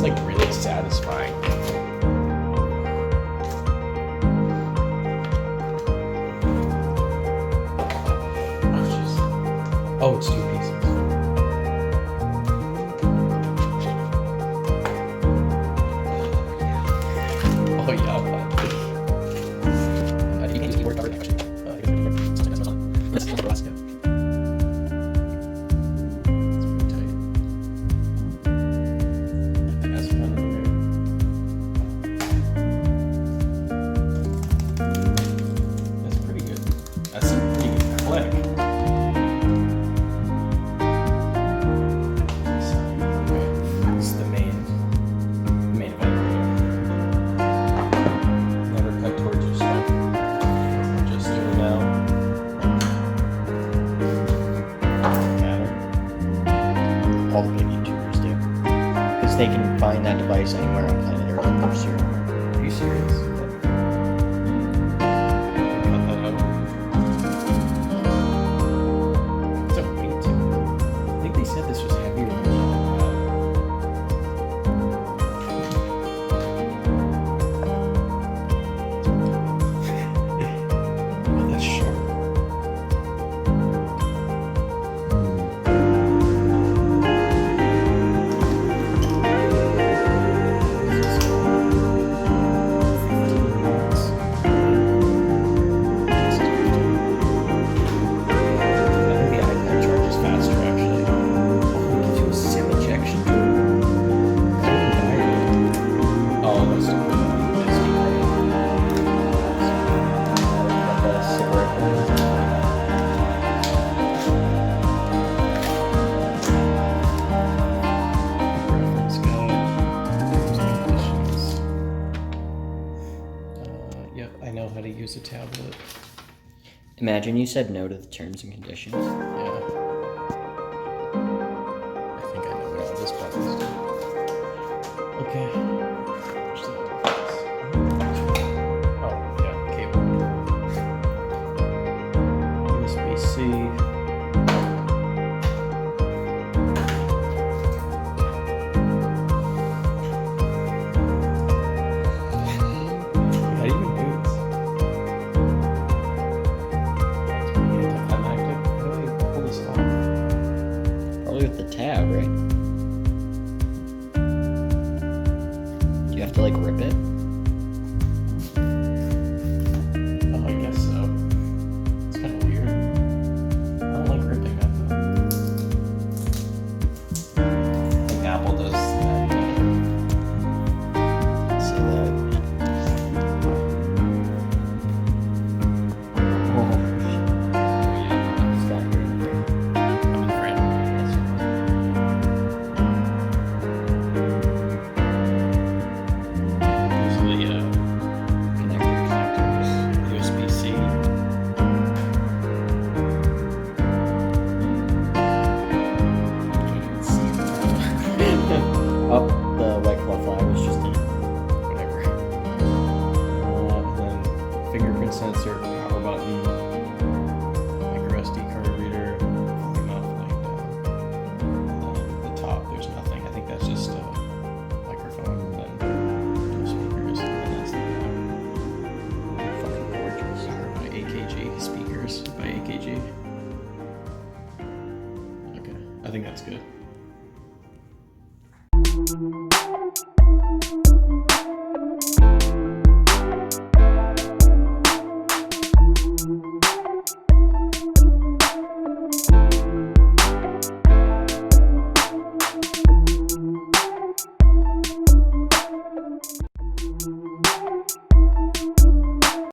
like really satisfying. Oh, jeez. Oh, it's 2 pieces. Oh, yeah. You can use the keyboard cover actually. Let's go. Let's go. All the big YouTubers do. Because they can find that device anywhere on planet Earth and they're zero. Are you serious? Cut that out. It's a weight too. I think they said this was heavier than oh, that's sharp. I know how to use a tablet. Imagine you said no to the terms and conditions. Yeah. I think I know what all this button's do. Okay. Oh, yeah, cable. USB-C. How do you even do this? Anticlimactic? How do I pull this off? Probably with the tab, right? Do you have to like rip it? Oh, I guess so. It's kind of weird. I don't like ripping that though. I think Apple does that better. So that. Oh, shit. It's got here. I'm in frame. Those are the Connectors. USB-C. You can see that. Oh, the White Claw flag was just in it. Whatever. And then fingerprint sensor, power button, micro SD card reader, volume up, volume down. And then the top, there's nothing. I think that's just a microphone and then no speakers. And then that's the Fucking gorgeous. by AKG speakers by AKG. Okay, I think that's good.